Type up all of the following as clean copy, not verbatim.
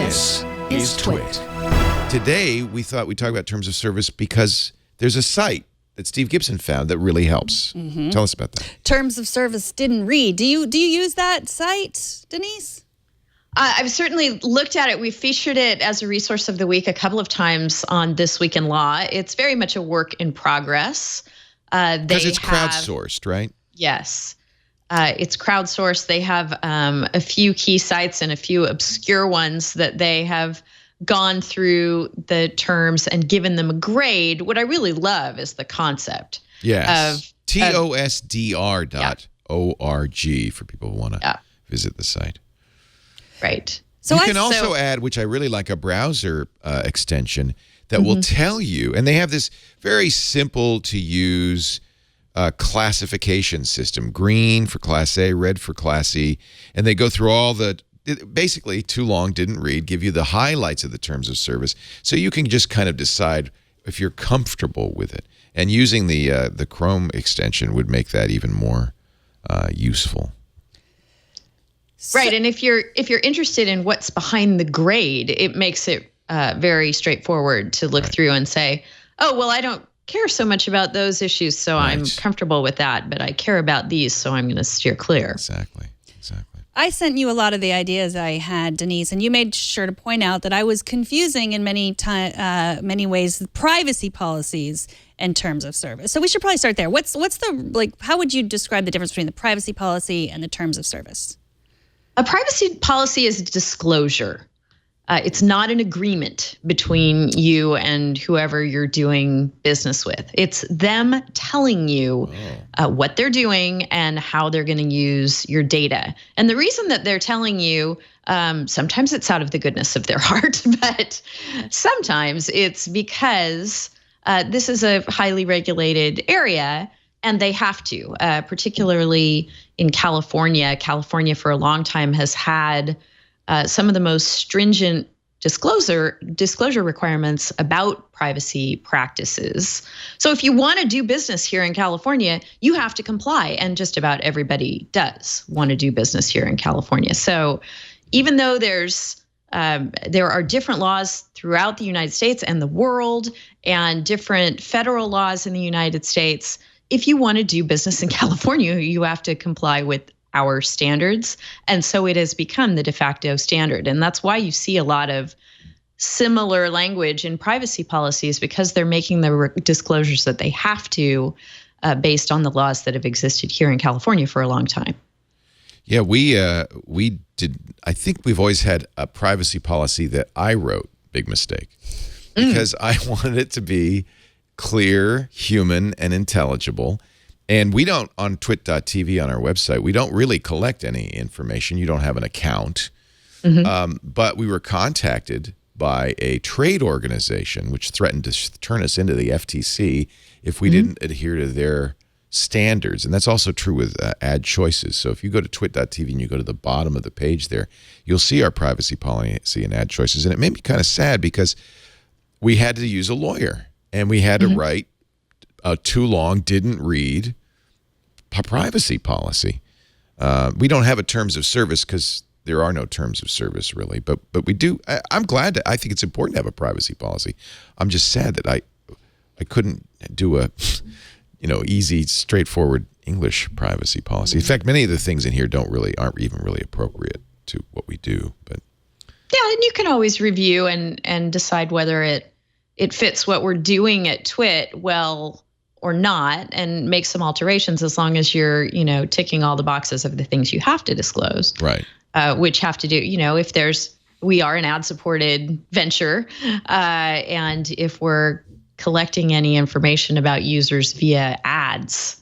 This is TWiT. Today, we thought we'd talk about terms of service because there's a site that Steve Gibson found that really helps. Tell us about that. Terms of service didn't read. Do you use that site, Denise? I've certainly looked at it. We've featured it as a resource of the week a couple of times on This Week in Law. It's very much a work in progress. Because it's crowdsourced, right? Yes. It's crowdsourced. They have a few key sites and a few obscure ones that they have gone through the terms and given them a grade. What I really love is the concept. Yes. TOSDR.org for people who want to visit the site. Right. So you can also add, which I really like, a browser extension that will tell you, and they have this very simple to use classification system, green for Class A, red for Class E, and they go through all the, basically too long, didn't read, give you the highlights of the terms of service, so you can just kind of decide if you're comfortable with it. And using the Chrome extension would make that even more useful. Right, and if you're interested in what's behind the grade, it makes it very straightforward to look through and say, oh, well, I don't care so much about those issues, so I'm comfortable with that, but I care about these, so I'm going to steer clear. Exactly. I sent you a lot of the ideas I had, Denise, and you made sure to point out that I was confusing in many ways the privacy policies and terms of service. So we should probably start there. What's the, how would you describe the difference between the privacy policy and the terms of service? A privacy policy is disclosure. It's not an agreement between you and whoever you're doing business with. It's them telling you what they're doing and how they're going to use your data. And the reason that they're telling you, sometimes it's out of the goodness of their heart, but sometimes it's because this is a highly regulated area. And they have to, particularly in California. California for a long time has had some of the most stringent disclosure requirements about privacy practices. So if you want to do business here in California, you have to comply. And just about everybody does want to do business here in California. So even though there are different laws throughout the United States and the world and different federal laws in the United States, if you want to do business in California, you have to comply with our standards. And so it has become the de facto standard. And that's why you see a lot of similar language in privacy policies, because they're making the disclosures that they have to based on the laws that have existed here in California for a long time. Yeah, we did. I think we've always had a privacy policy that I wrote, big mistake, because I wanted it to be clear, human, and intelligible. And we don't, on TWiT.tv on our website, we don't really collect any information. You don't have an account. But we were contacted by a trade organization which threatened to turn us into the FTC if we didn't adhere to their standards. And that's also true with ad choices. So if you go to TWiT.tv and you go to the bottom of the page there, you'll see our privacy policy and ad choices. And it made me kind of sad because we had to use a lawyer. And we had to write too long, didn't read a privacy policy. We don't have a terms of service because there are no terms of service really. But we do. I'm glad. I think it's important to have a privacy policy. I'm just sad that I couldn't do a easy, straightforward English privacy policy. In fact, many of the things in here aren't even really appropriate to what we do. But yeah, and you can always review and decide whether it fits what we're doing at TWiT well or not, and make some alterations as long as you're, ticking all the boxes of the things you have to disclose. Right. Which have to do, if we are an ad-supported venture, and if we're collecting any information about users via ads,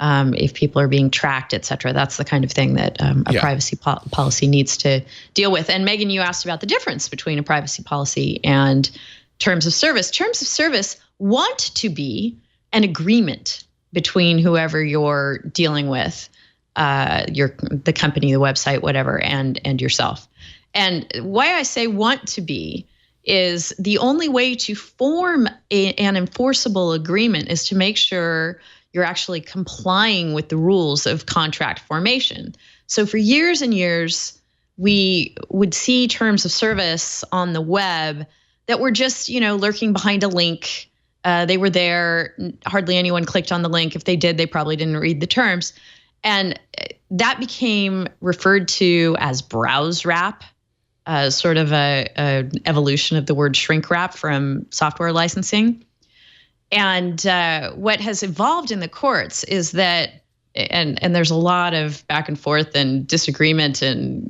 if people are being tracked, et cetera, that's the kind of thing that a privacy policy needs to deal with. And Megan, you asked about the difference between a privacy policy and terms of service. Terms of service want to be an agreement between whoever you're dealing with, the company, the website, whatever, and yourself. And why I say want to be is the only way to form an enforceable agreement is to make sure you're actually complying with the rules of contract formation. So for years and years, we would see terms of service on the web that were just, lurking behind a link. They were there. Hardly anyone clicked on the link. If they did, they probably didn't read the terms. And that became referred to as browse wrap, sort of a evolution of the word shrink wrap from software licensing. And what has evolved in the courts is that, and there's a lot of back and forth and disagreement and,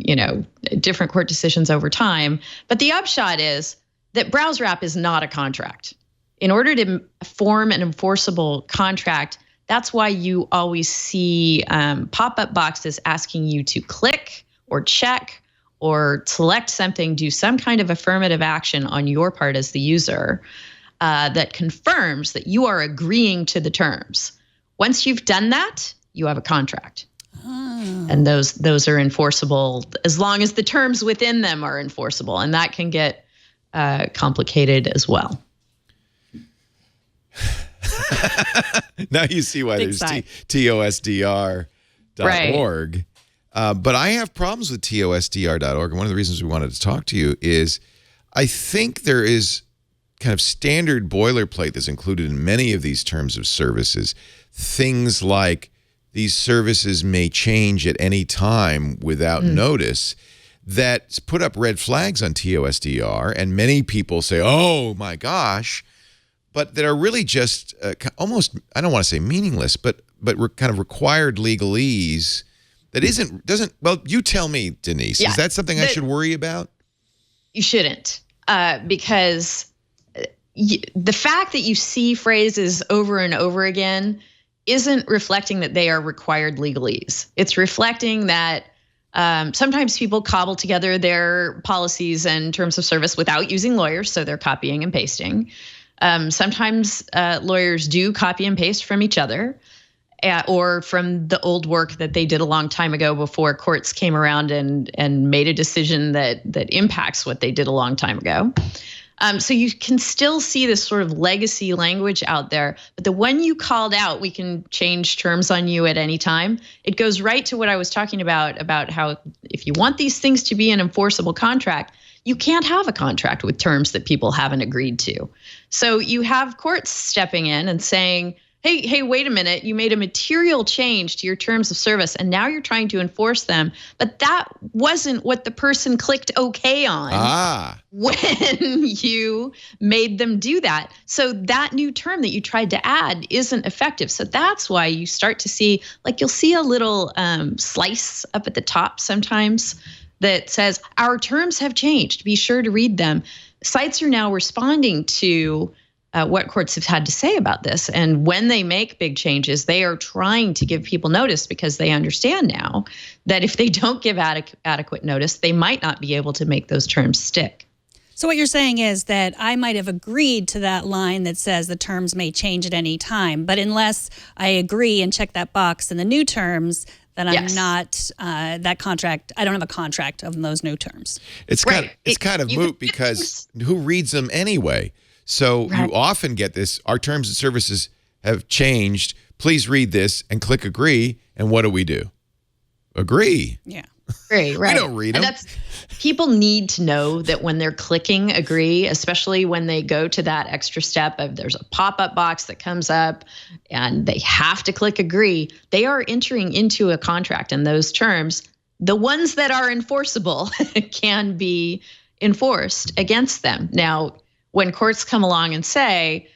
different court decisions over time. But the upshot is that browse wrap is not a contract. In order to form an enforceable contract, that's why you always see pop-up boxes asking you to click or check or select something, do some kind of affirmative action on your part as the user that confirms that you are agreeing to the terms. Once you've done that, you have a contract. Oh. And those are enforceable as long as the terms within them are enforceable. And that can get complicated as well. Now you see why there's TOSDR.org. Right. But I have problems with TOSDR.org. And one of the reasons we wanted to talk to you is I think there is kind of standard boilerplate that's included in many of these terms of services. Things like these services may change at any time without notice that put up red flags on TOSDR. And many people say, oh my gosh, but that are really just almost, I don't want to say meaningless, but kind of required legalese that doesn't, well, you tell me, Denise, is that something I should worry about? You shouldn't, because the fact that you see phrases over and over again isn't reflecting that they are required legalese. It's reflecting that sometimes people cobble together their policies and terms of service without using lawyers, so they're copying and pasting. Sometimes lawyers do copy and paste from each other or from the old work that they did a long time ago before courts came around and made a decision that impacts what they did a long time ago. So you can still see this sort of legacy language out there, but the one you called out, we can change terms on you at any time. It goes right to what I was talking about how if you want these things to be an enforceable contract, you can't have a contract with terms that people haven't agreed to. So you have courts stepping in and saying, hey, wait a minute, you made a material change to your terms of service and now you're trying to enforce them. But that wasn't what the person clicked okay on when you made them do that. So that new term that you tried to add isn't effective. So that's why you start to see, like you'll see a little slice up at the top sometimes that says, our terms have changed. Be sure to read them. Sites are now responding to what courts have had to say about this. And when they make big changes, they are trying to give people notice because they understand now that if they don't give adequate notice, they might not be able to make those terms stick. So what you're saying is that I might have agreed to that line that says the terms may change at any time, but unless I agree and check that box in the new terms, then I'm not that contract. I don't have a contract of those new terms. It's kind of moot because who reads them anyway? So you often get this, our terms and services have changed. Please read this and click agree. And what do? Agree. Yeah. Agree, right. We don't read them. People need to know that when they're clicking agree, especially when they go to that extra step of there's a pop-up box that comes up and they have to click agree, they are entering into a contract, and those terms, the ones that are enforceable, can be enforced against them. Now, when courts come along and say,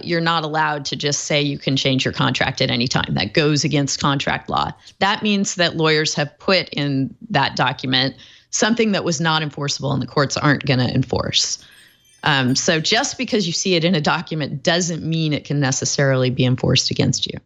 you're not allowed to just say you can change your contract at any time, that goes against contract law. That means that lawyers have put in that document something that was not enforceable and the courts aren't going to enforce. So just because you see it in a document doesn't mean it can necessarily be enforced against you.